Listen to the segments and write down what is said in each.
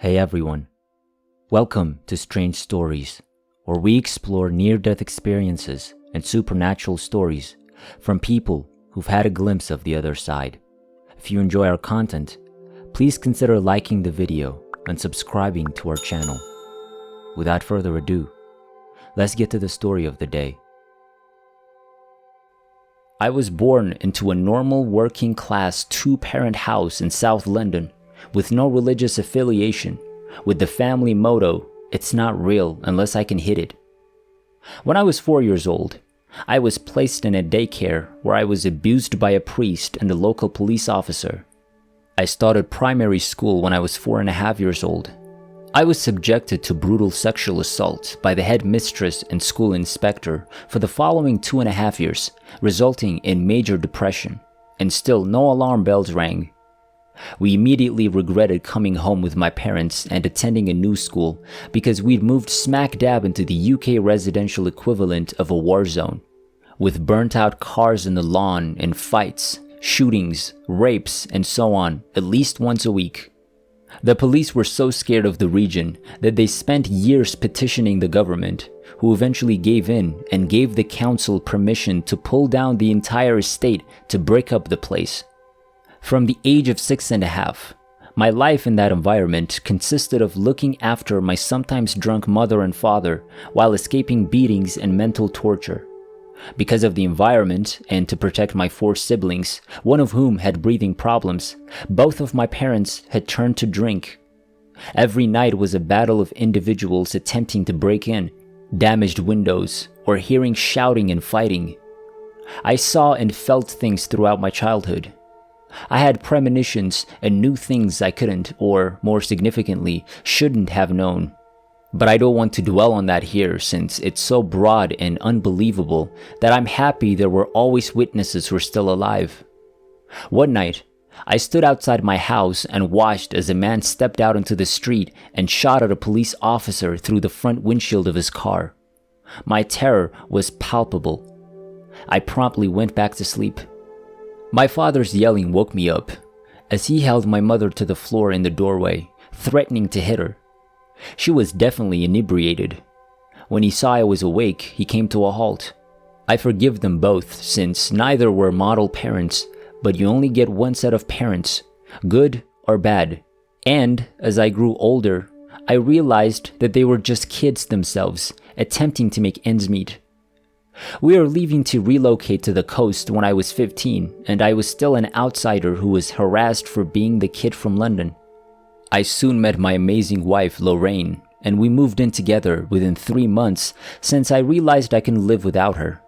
Hey everyone, welcome to Strange Stories, where we explore near-death experiences and supernatural stories from people who've had a glimpse of the other side. If you enjoy our content, please consider liking the video and subscribing to our channel. Without further ado, let's get to the story of the day. I was born into a normal working-class two-parent house in South London with no religious affiliation, with the family motto, "It's not real unless I can hit it." When I was 4 years old, I was placed in a daycare where I was abused by a priest and a local police officer. I started primary school when I was 4.5 years old. I was subjected to brutal sexual assault by the head mistress and school inspector for the following 2.5 years, resulting in major depression, and still no alarm bells rang. We immediately regretted coming home with my parents and attending a new school because we'd moved smack dab into the UK residential equivalent of a war zone, with burnt out cars in the lawn and fights, shootings, rapes, and so on at least once a week. The police were so scared of the region that they spent years petitioning the government, who eventually gave in and gave the council permission to pull down the entire estate to break up the place. From the age of 6.5, my life in that environment consisted of looking after my sometimes drunk mother and father while escaping beatings and mental torture. Because of the environment and to protect my 4 siblings, one of whom had breathing problems, both of my parents had turned to drink. Every night was a battle of individuals attempting to break in, damaged windows, or hearing shouting and fighting. I saw and felt things throughout my childhood. I had premonitions and knew things I couldn't, or more significantly, shouldn't have known. But I don't want to dwell on that here since it's so broad and unbelievable that I'm happy there were always witnesses who were still alive. One night, I stood outside my house and watched as a man stepped out into the street and shot at a police officer through the front windshield of his car. My terror was palpable. I promptly went back to sleep. My father's yelling woke me up as he held my mother to the floor in the doorway, threatening to hit her. She was definitely inebriated. When he saw I was awake, he came to a halt. I forgive them both since neither were model parents, but you only get one set of parents, good or bad. And as I grew older, I realized that they were just kids themselves, attempting to make ends meet. We were leaving to relocate to the coast when I was 15, and I was still an outsider who was harassed for being the kid from London. I soon met my amazing wife, Lorraine, and we moved in together within 3 months since I realized I couldn't live without her.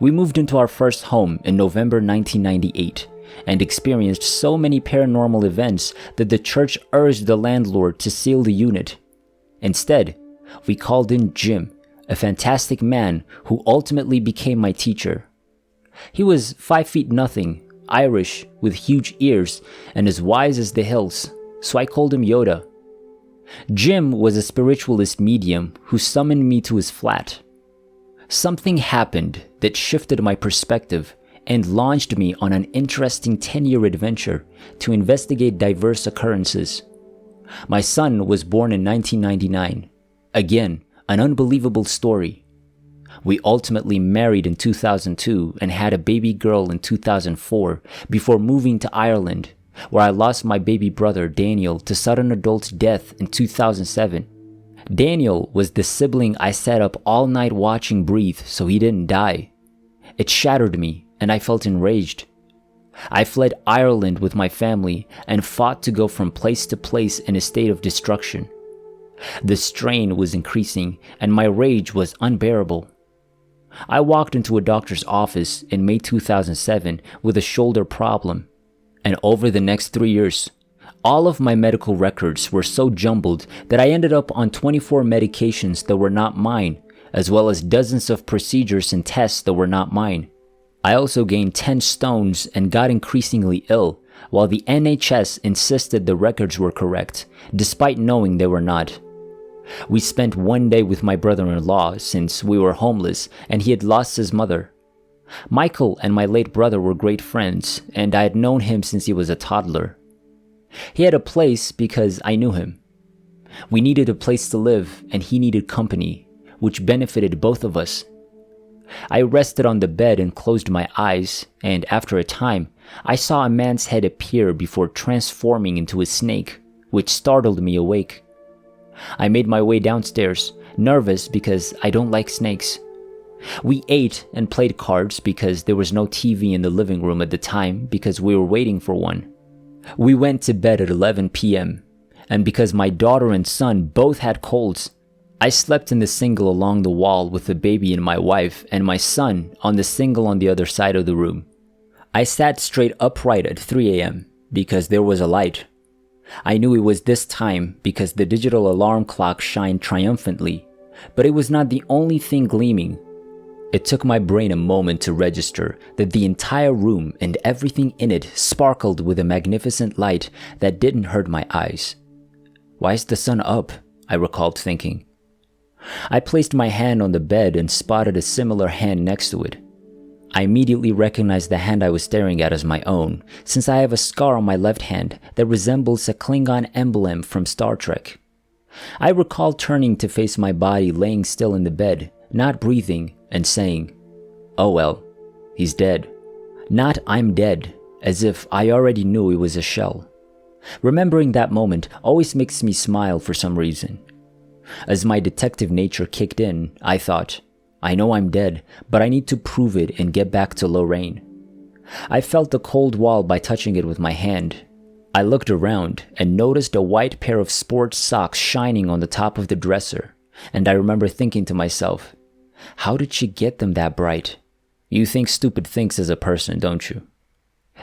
We moved into our first home in November 1998 and experienced so many paranormal events that the church urged the landlord to seal the unit. Instead, we called in Jim, a fantastic man who ultimately became my teacher. He was 5 feet nothing, Irish, with huge ears, and as wise as the hills, so I called him Yoda. Jim was a spiritualist medium who summoned me to his flat. Something happened that shifted my perspective and launched me on an interesting 10-year adventure to investigate diverse occurrences. My son was born in 1999. Again, an unbelievable story. We ultimately married in 2002 and had a baby girl in 2004 before moving to Ireland, where I lost my baby brother Daniel to sudden adult death in 2007. Daniel was the sibling I sat up all night watching breathe so he didn't die. It shattered me and I felt enraged. I fled Ireland with my family and fought to go from place to place in a state of destruction. The strain was increasing and my rage was unbearable. I walked into a doctor's office in May 2007 with a shoulder problem, and over the next 3 years, all of my medical records were so jumbled that I ended up on 24 medications that were not mine, as well as dozens of procedures and tests that were not mine. I also gained 10 stones and got increasingly ill, while the NHS insisted the records were correct, despite knowing they were not. We spent one day with my brother-in-law since we were homeless and he had lost his mother. Michael and my late brother were great friends, and I had known him since he was a toddler. He had a place because I knew him. We needed a place to live, and he needed company, which benefited both of us. I rested on the bed and closed my eyes, and after a time, I saw a man's head appear before transforming into a snake, which startled me awake. I made my way downstairs, nervous because I don't like snakes. We ate and played cards because there was no TV in the living room at the time because we were waiting for one. We went to bed at 11 p.m., and because my daughter and son both had colds, I slept in the single along the wall with the baby and my wife and my son on the single on the other side of the room. I sat straight upright at 3 a.m. because there was a light. I knew it was this time because the digital alarm clock shined triumphantly, but it was not the only thing gleaming. It took my brain a moment to register that the entire room and everything in it sparkled with a magnificent light that didn't hurt my eyes. "Why is the sun up?" I recalled thinking. I placed my hand on the bed and spotted a similar hand next to it. I immediately recognized the hand I was staring at as my own, since I have a scar on my left hand that resembles a Klingon emblem from Star Trek. I recall turning to face my body laying still in the bed, not breathing, and saying, "Oh well, he's dead." Not "I'm dead," as if I already knew it was a shell. Remembering that moment always makes me smile for some reason. As my detective nature kicked in, I thought, I know I'm dead, but I need to prove it and get back to Lorraine. I felt the cold wall by touching it with my hand. I looked around and noticed a white pair of sports socks shining on the top of the dresser, and I remember thinking to myself, how did she get them that bright? You think stupid things as a person, don't you?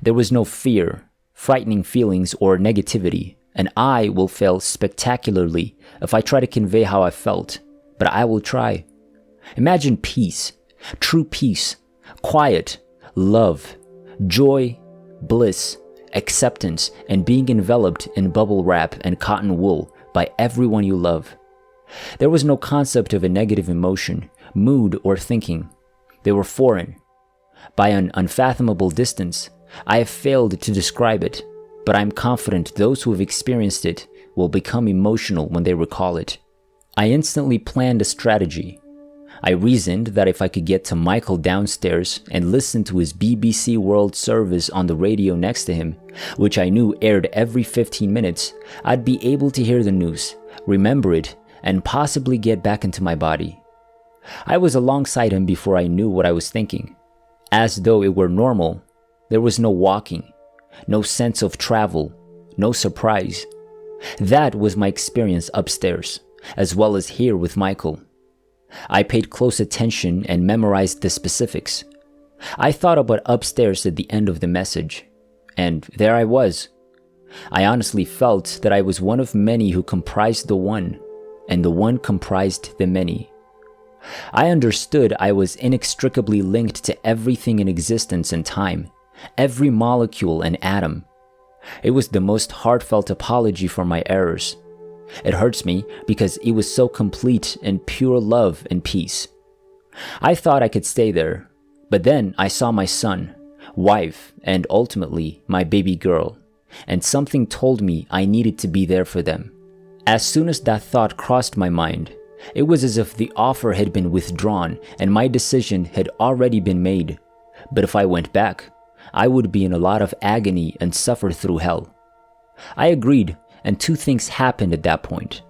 There was no fear, frightening feelings, or negativity, and I will fail spectacularly if I try to convey how I felt, but I will try. Imagine peace, true peace, quiet, love, joy, bliss, acceptance, and being enveloped in bubble wrap and cotton wool by everyone you love. There was no concept of a negative emotion, mood, or thinking. They were foreign. By an unfathomable distance, I have failed to describe it, but I'm confident those who have experienced it will become emotional when they recall it. I instantly planned a strategy. I reasoned that if I could get to Michael downstairs and listen to his BBC World Service on the radio next to him, which I knew aired every 15 minutes, I'd be able to hear the news, remember it, and possibly get back into my body. I was alongside him before I knew what I was thinking. As though it were normal, there was no walking, no sense of travel, no surprise. That was my experience upstairs, as well as here with Michael. I paid close attention and memorized the specifics. I thought about upstairs at the end of the message, and there I was. I honestly felt that I was one of many who comprised the one, and the one comprised the many. I understood I was inextricably linked to everything in existence and time, every molecule and atom. It was the most heartfelt apology for my errors. It hurts me because it was so complete and pure love and peace. I thought I could stay there, but then I saw my son, wife, and ultimately my baby girl, and something told me I needed to be there for them. As soon as that thought crossed my mind, it was as if the offer had been withdrawn and my decision had already been made. But if I went back, I would be in a lot of agony and suffer through hell. I agreed, and two things happened at that point.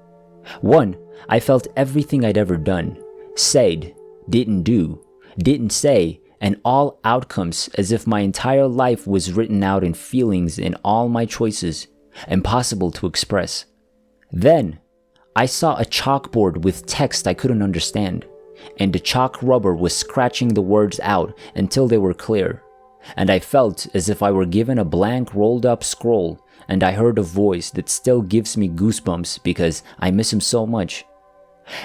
One, I felt everything I'd ever done, said, didn't do, didn't say, and all outcomes as if my entire life was written out in feelings in all my choices, impossible to express. Then, I saw a chalkboard with text I couldn't understand, and the chalk rubber was scratching the words out until they were clear, and I felt as if I were given a blank rolled up scroll, and I heard a voice that still gives me goosebumps because I miss him so much.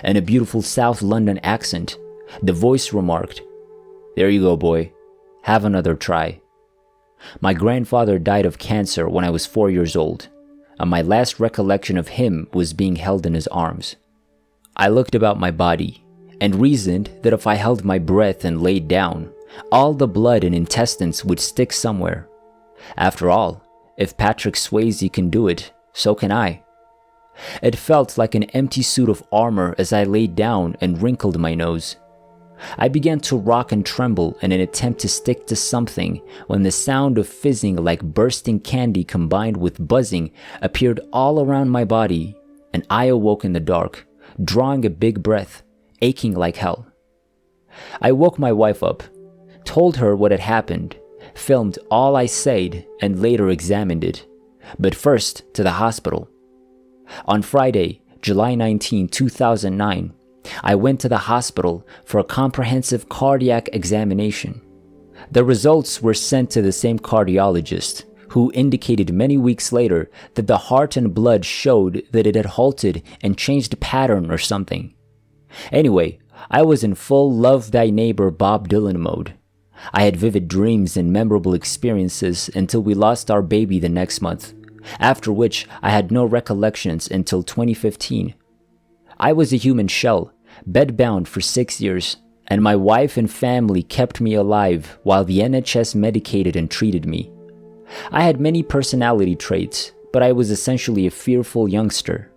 In a beautiful South London accent, the voice remarked, "There you go, boy. Have another try." My grandfather died of cancer when I was 4 years old, and my last recollection of him was being held in his arms. I looked about my body and reasoned that if I held my breath and laid down, all the blood and intestines would stick somewhere. After all, if Patrick Swayze can do it, so can I. It felt like an empty suit of armor as I laid down and wrinkled my nose. I began to rock and tremble in an attempt to stick to something when the sound of fizzing like bursting candy combined with buzzing appeared all around my body, and I awoke in the dark, drawing a big breath, aching like hell. I woke my wife up, told her what had happened, filmed all I said, and later examined it, but first to the hospital. On Friday, July 19, 2009, I went to the hospital for a comprehensive cardiac examination. The results were sent to the same cardiologist, who indicated many weeks later that the heart and blood showed that it had halted and changed pattern or something. Anyway, I was in full love thy neighbor Bob Dylan mode. I had vivid dreams and memorable experiences until we lost our baby the next month, after which I had no recollections until 2015. I was a human shell, bedbound for 6 years, and my wife and family kept me alive while the NHS medicated and treated me. I had many personality traits, but I was essentially a fearful youngster.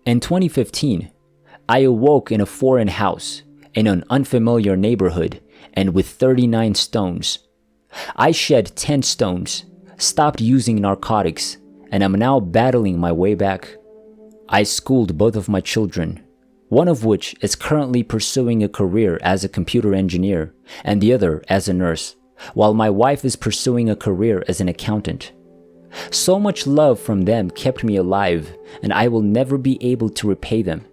In 2015, I awoke in a foreign house, in an unfamiliar neighborhood, and with 39 stones. I shed 10 stones, stopped using narcotics, and am now battling my way back. I schooled both of my children, one of which is currently pursuing a career as a computer engineer, and the other as a nurse, while my wife is pursuing a career as an accountant. So much love from them kept me alive, and I will never be able to repay them.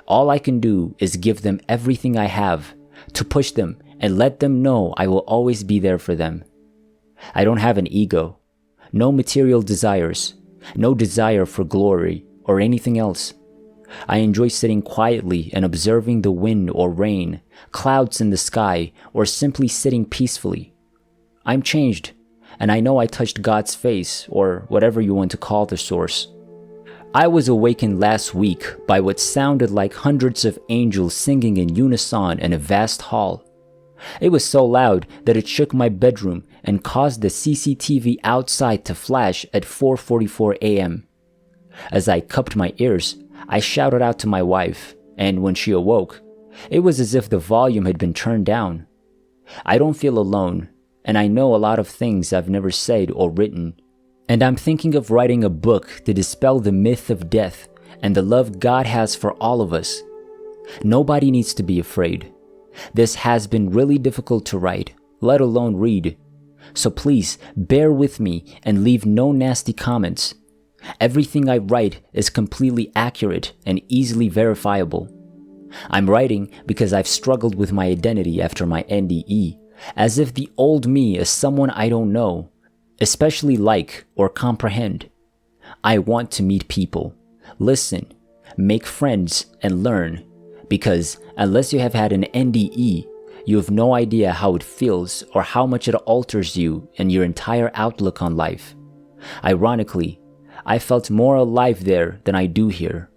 All I can do is give them everything I have, to push them and let them know I will always be there for them. I don't have an ego, no material desires, no desire for glory or anything else. I enjoy sitting quietly and observing the wind or rain, clouds in the sky, or simply sitting peacefully. I'm changed, and I know I touched God's face, or whatever you want to call the source. I was awakened last week by what sounded like hundreds of angels singing in unison in a vast hall. It was so loud that it shook my bedroom and caused the CCTV outside to flash at 4:44 a.m. As I cupped my ears, I shouted out to my wife, and when she awoke, it was as if the volume had been turned down. I don't feel alone, and I know a lot of things I've never said or written, and I'm thinking of writing a book to dispel the myth of death and the love God has for all of us. Nobody needs to be afraid. This has been really difficult to write, let alone read. So please bear with me and leave no nasty comments. Everything I write is completely accurate and easily verifiable. I'm writing because I've struggled with my identity after my NDE, as if the old me is someone I don't know, especially like or comprehend. I want to meet people, listen, make friends, and learn, because unless you have had an NDE, you have no idea how it feels or how much it alters you and your entire outlook on life. Ironically, I felt more alive there than I do here.